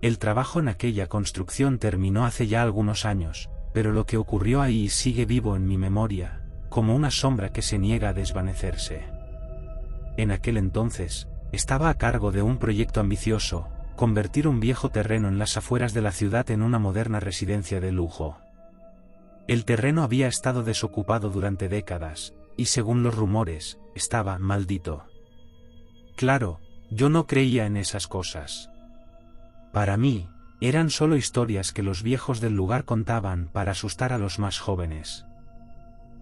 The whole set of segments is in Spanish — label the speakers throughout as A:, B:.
A: El trabajo en aquella construcción terminó hace ya algunos años, pero lo que ocurrió ahí sigue vivo en mi memoria, como una sombra que se niega a desvanecerse. En aquel entonces, estaba a cargo de un proyecto ambicioso: convertir un viejo terreno en las afueras de la ciudad en una moderna residencia de lujo. El terreno había estado desocupado durante décadas, y según los rumores, estaba maldito. Claro, yo no creía en esas cosas. Para mí, eran solo historias que los viejos del lugar contaban para asustar a los más jóvenes.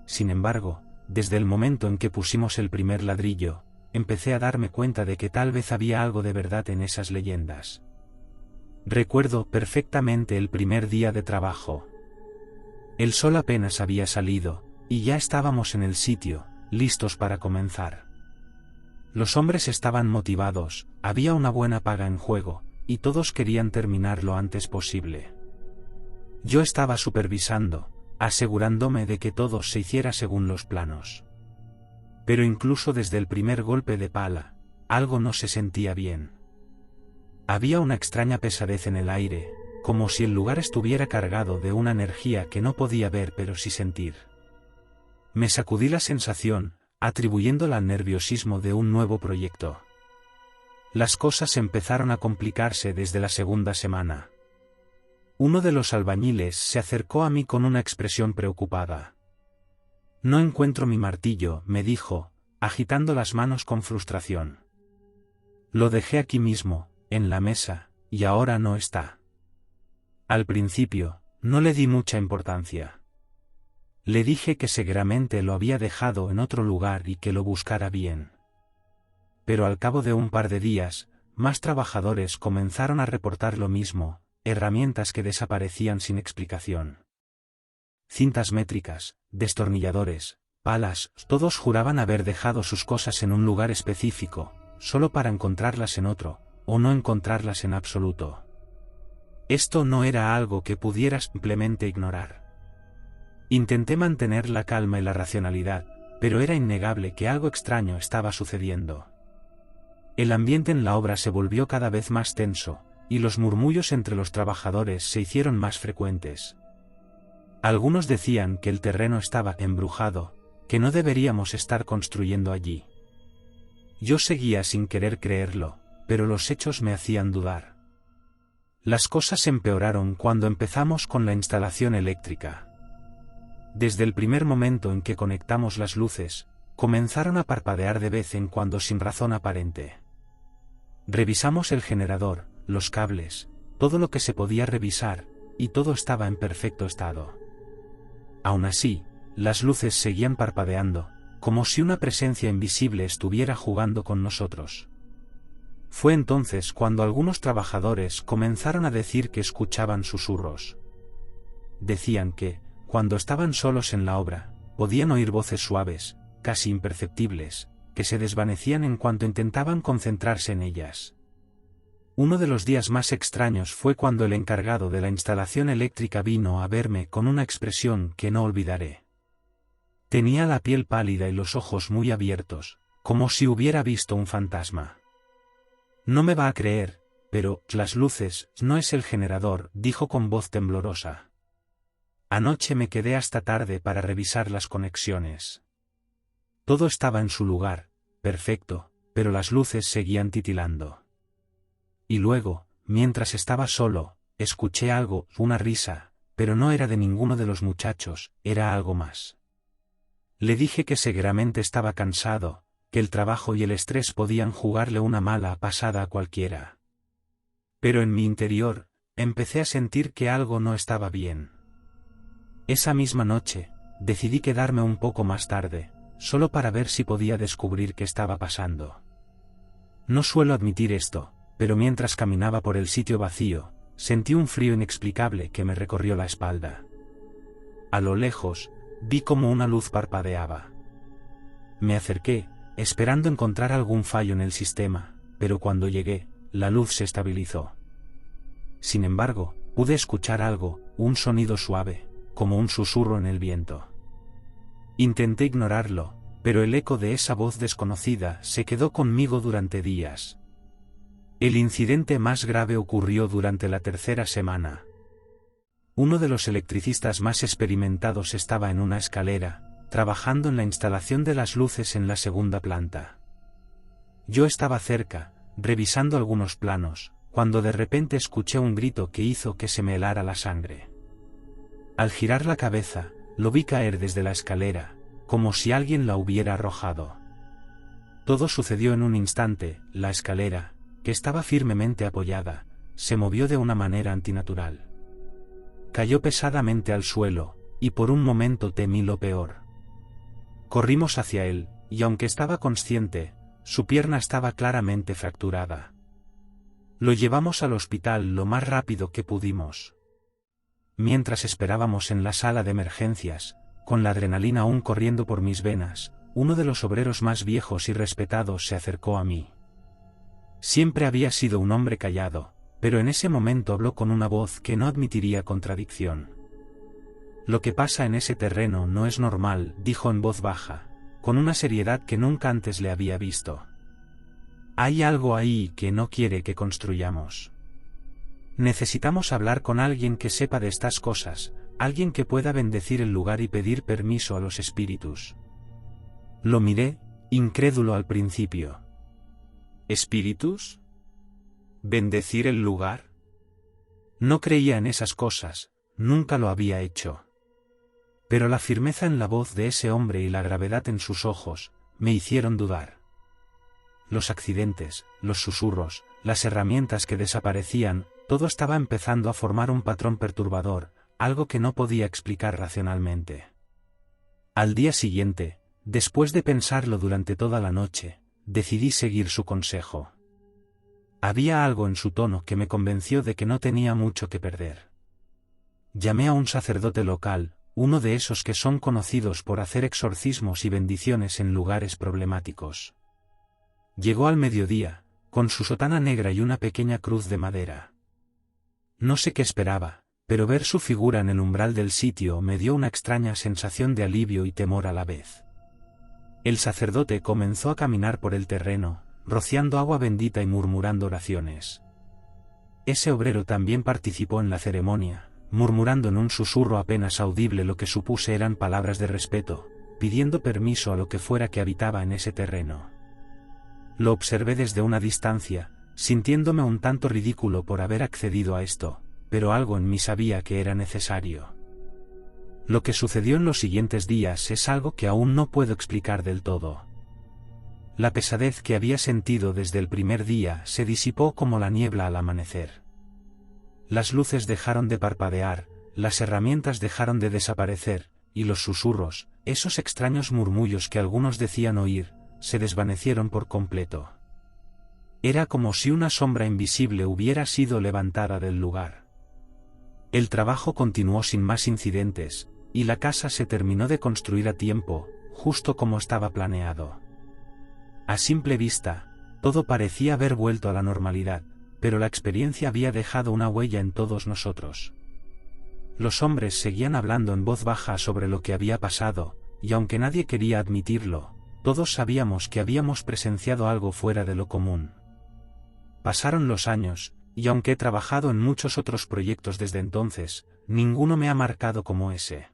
A: Sin embargo, desde el momento en que pusimos el primer ladrillo, empecé a darme cuenta de que tal vez había algo de verdad en esas leyendas. Recuerdo perfectamente el primer día de trabajo. El sol apenas había salido, y ya estábamos en el sitio, listos para comenzar. Los hombres estaban motivados, había una buena paga en juego, y todos querían terminar lo antes posible. Yo estaba supervisando, asegurándome de que todo se hiciera según los planos. Pero incluso desde el primer golpe de pala, algo no se sentía bien. Había una extraña pesadez en el aire, como si el lugar estuviera cargado de una energía que no podía ver pero sí sentir. Me sacudí la sensación, atribuyéndola al nerviosismo de un nuevo proyecto. Las cosas empezaron a complicarse desde la segunda semana. Uno de los albañiles se acercó a mí con una expresión preocupada. «No encuentro mi martillo», me dijo, agitando las manos con frustración. «Lo dejé aquí mismo, en la mesa, y ahora no está». Al principio, no le di mucha importancia. Le dije que seguramente lo había dejado en otro lugar y que lo buscara bien. Pero al cabo de un par de días, más trabajadores comenzaron a reportar lo mismo: herramientas que desaparecían sin explicación. Cintas métricas, destornilladores, palas, todos juraban haber dejado sus cosas en un lugar específico, solo para encontrarlas en otro, o no encontrarlas en absoluto. Esto no era algo que pudiera simplemente ignorar. Intenté mantener la calma y la racionalidad, pero era innegable que algo extraño estaba sucediendo. El ambiente en la obra se volvió cada vez más tenso, y los murmullos entre los trabajadores se hicieron más frecuentes. Algunos decían que el terreno estaba embrujado, que no deberíamos estar construyendo allí. Yo seguía sin querer creerlo, pero los hechos me hacían dudar. Las cosas empeoraron cuando empezamos con la instalación eléctrica. Desde el primer momento en que conectamos las luces, comenzaron a parpadear de vez en cuando sin razón aparente. Revisamos el generador, los cables, todo lo que se podía revisar, y todo estaba en perfecto estado. Aún así, las luces seguían parpadeando, como si una presencia invisible estuviera jugando con nosotros. Fue entonces cuando algunos trabajadores comenzaron a decir que escuchaban susurros. Decían que, cuando estaban solos en la obra, podían oír voces suaves, casi imperceptibles, que se desvanecían en cuanto intentaban concentrarse en ellas. Uno de los días más extraños fue cuando el encargado de la instalación eléctrica vino a verme con una expresión que no olvidaré. Tenía la piel pálida y los ojos muy abiertos, como si hubiera visto un fantasma. «No me va a creer, pero las luces, no es el generador», dijo con voz temblorosa. «Anoche me quedé hasta tarde para revisar las conexiones. Todo estaba en su lugar, perfecto, pero las luces seguían titilando. Y luego, mientras estaba solo, escuché algo, una risa, pero no era de ninguno de los muchachos, era algo más. Le dije que seguramente estaba cansado, que el trabajo y el estrés podían jugarle una mala pasada a cualquiera. Pero en mi interior, empecé a sentir que algo no estaba bien. Esa misma noche, decidí quedarme un poco más tarde, solo para ver si podía descubrir qué estaba pasando. No suelo admitir esto, pero mientras caminaba por el sitio vacío, sentí un frío inexplicable que me recorrió la espalda. A lo lejos, vi como una luz parpadeaba. Me acerqué, esperando encontrar algún fallo en el sistema, pero cuando llegué, la luz se estabilizó. Sin embargo, pude escuchar algo, un sonido suave, como un susurro en el viento. Intenté ignorarlo, pero el eco de esa voz desconocida se quedó conmigo durante días. El incidente más grave ocurrió durante la tercera semana. Uno de los electricistas más experimentados estaba en una escalera, trabajando en la instalación de las luces en la segunda planta. Yo estaba cerca, revisando algunos planos, cuando de repente escuché un grito que hizo que se me helara la sangre. Al girar la cabeza, lo vi caer desde la escalera, como si alguien la hubiera arrojado. Todo sucedió en un instante. La escalera, que estaba firmemente apoyada, se movió de una manera antinatural. Cayó pesadamente al suelo, y por un momento temí lo peor. Corrimos hacia él, y aunque estaba consciente, su pierna estaba claramente fracturada. Lo llevamos al hospital lo más rápido que pudimos. Mientras esperábamos en la sala de emergencias, con la adrenalina aún corriendo por mis venas, uno de los obreros más viejos y respetados se acercó a mí. Siempre había sido un hombre callado, pero en ese momento habló con una voz que no admitiría contradicción. «Lo que pasa en ese terreno no es normal», dijo en voz baja, con una seriedad que nunca antes le había visto. «Hay algo ahí que no quiere que construyamos. Necesitamos hablar con alguien que sepa de estas cosas, alguien que pueda bendecir el lugar y pedir permiso a los espíritus». Lo miré, incrédulo al principio. ¿Espíritus? ¿Bendecir el lugar? No creía en esas cosas, nunca lo había hecho. Pero la firmeza en la voz de ese hombre y la gravedad en sus ojos, me hicieron dudar. Los accidentes, los susurros, las herramientas que desaparecían, todo estaba empezando a formar un patrón perturbador, algo que no podía explicar racionalmente. Al día siguiente, después de pensarlo durante toda la noche, decidí seguir su consejo. Había algo en su tono que me convenció de que no tenía mucho que perder. Llamé a un sacerdote local, uno de esos que son conocidos por hacer exorcismos y bendiciones en lugares problemáticos. Llegó al mediodía, con su sotana negra y una pequeña cruz de madera. No sé qué esperaba, pero ver su figura en el umbral del sitio me dio una extraña sensación de alivio y temor a la vez. El sacerdote comenzó a caminar por el terreno, rociando agua bendita y murmurando oraciones. Ese obrero también participó en la ceremonia, murmurando en un susurro apenas audible lo que supuse eran palabras de respeto, pidiendo permiso a lo que fuera que habitaba en ese terreno. Lo observé desde una distancia, sintiéndome un tanto ridículo por haber accedido a esto, pero algo en mí sabía que era necesario. Lo que sucedió en los siguientes días es algo que aún no puedo explicar del todo. La pesadez que había sentido desde el primer día se disipó como la niebla al amanecer. Las luces dejaron de parpadear, las herramientas dejaron de desaparecer, y los susurros, esos extraños murmullos que algunos decían oír, se desvanecieron por completo. Era como si una sombra invisible hubiera sido levantada del lugar. El trabajo continuó sin más incidentes, y la casa se terminó de construir a tiempo, justo como estaba planeado. A simple vista, todo parecía haber vuelto a la normalidad, pero la experiencia había dejado una huella en todos nosotros. Los hombres seguían hablando en voz baja sobre lo que había pasado, y aunque nadie quería admitirlo, todos sabíamos que habíamos presenciado algo fuera de lo común. Pasaron los años, y aunque he trabajado en muchos otros proyectos desde entonces, ninguno me ha marcado como ese.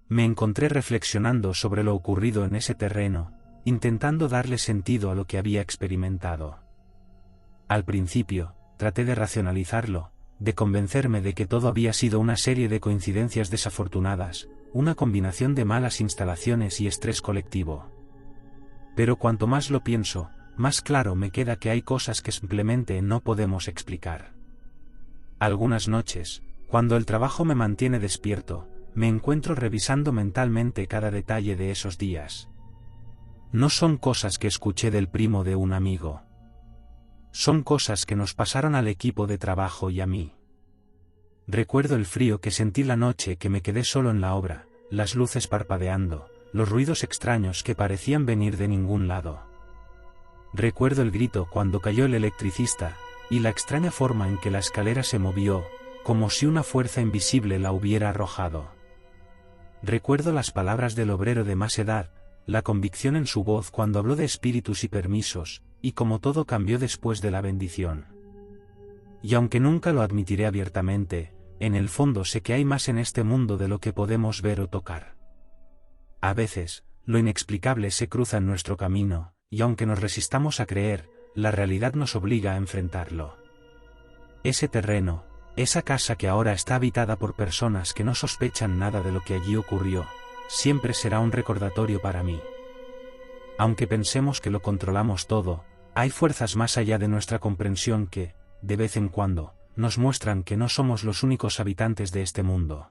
A: Me encontré reflexionando sobre lo ocurrido en ese terreno, intentando darle sentido a lo que había experimentado. Al principio, traté de racionalizarlo, de convencerme de que todo había sido una serie de coincidencias desafortunadas, una combinación de malas instalaciones y estrés colectivo. Pero cuanto más lo pienso, más claro me queda que hay cosas que simplemente no podemos explicar. Algunas noches, cuando el trabajo me mantiene despierto, me encuentro revisando mentalmente cada detalle de esos días. No son cosas que escuché del primo de un amigo. Son cosas que nos pasaron al equipo de trabajo y a mí. Recuerdo el frío que sentí la noche que me quedé solo en la obra, las luces parpadeando, los ruidos extraños que parecían venir de ningún lado. Recuerdo el grito cuando cayó el electricista, y la extraña forma en que la escalera se movió, como si una fuerza invisible la hubiera arrojado. Recuerdo las palabras del obrero de más edad, la convicción en su voz cuando habló de espíritus y permisos, y como todo cambió después de la bendición. Y aunque nunca lo admitiré abiertamente, en el fondo sé que hay más en este mundo de lo que podemos ver o tocar. A veces, lo inexplicable se cruza en nuestro camino, y aunque nos resistamos a creer, la realidad nos obliga a enfrentarlo. Ese terreno, esa casa que ahora está habitada por personas que no sospechan nada de lo que allí ocurrió, siempre será un recordatorio para mí. Aunque pensemos que lo controlamos todo, hay fuerzas más allá de nuestra comprensión que, de vez en cuando, nos muestran que no somos los únicos habitantes de este mundo.